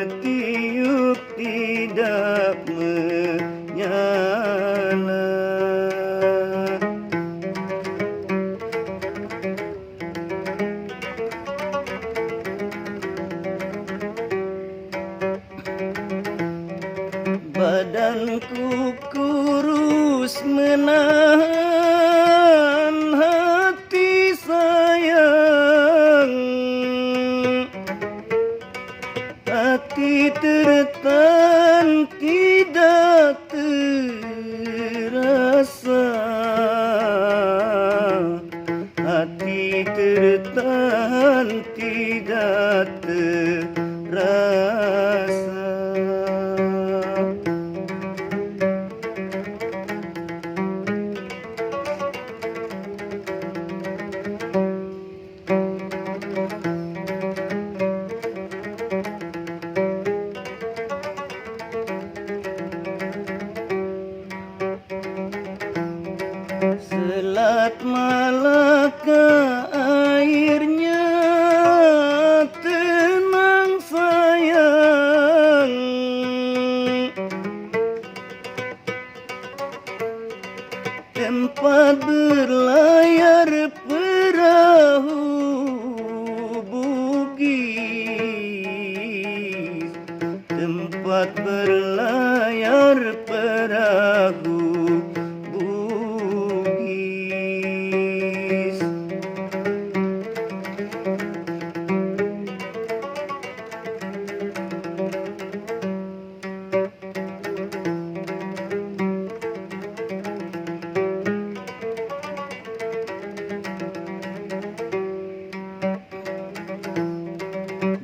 bertiup tidak menyala. Badanku kurus menahan hati sayang, hati tertahan tidak terasa, hati tertahan tidak terasa. Selat Malaka airnya tenang sayang, tempat berlayar perahu Bugis, tempat berlayar perahu Bugis.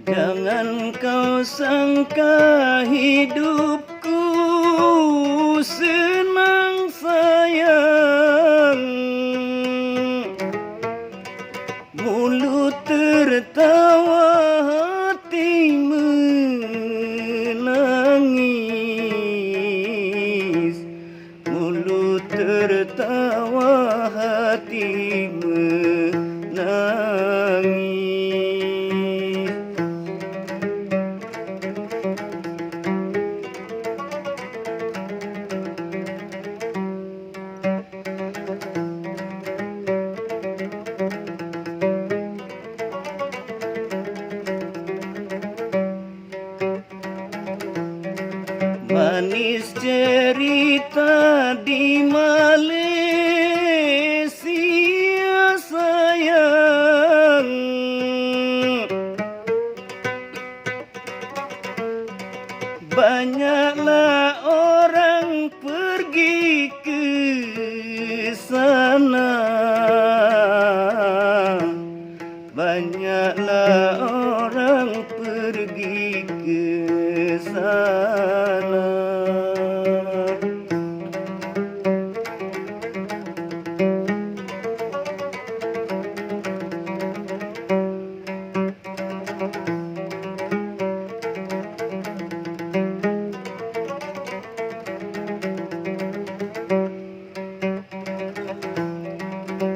Jangan kau sangka hidupku senang sayang, mulut tertawa hati menangis, mulut tertawa hati menangis. Manis cerita di Malaysia sayang, banyaklah orang pergi ke sana, banyaklah orang pergi ke sana.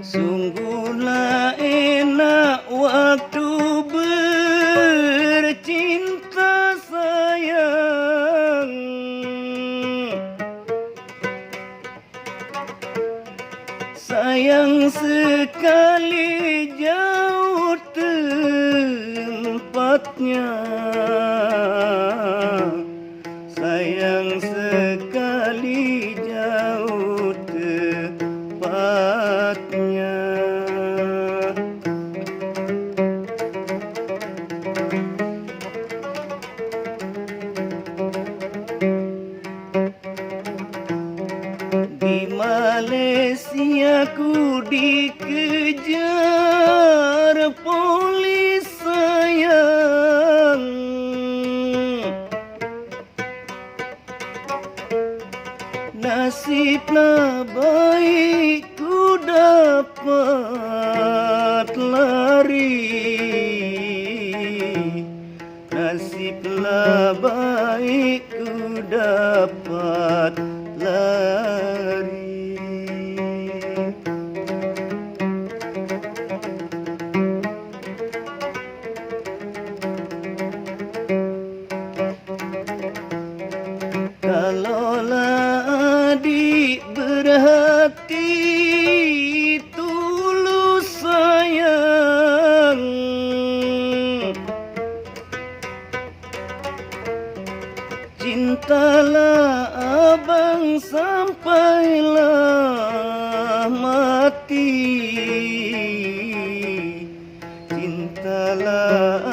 Sungguhlah enak waktu bercinta sayang, sayang sekali jauh tempatnya, sayang sekali jauh tempatnya. Di Malaysia ku dikejar polis sayang, nasiblah baik ku dapat lari, nasiblah baik ku dapat lari. Kalaulah adik berhati tulus sayang, cintalah abang sampailah mati. Cintalah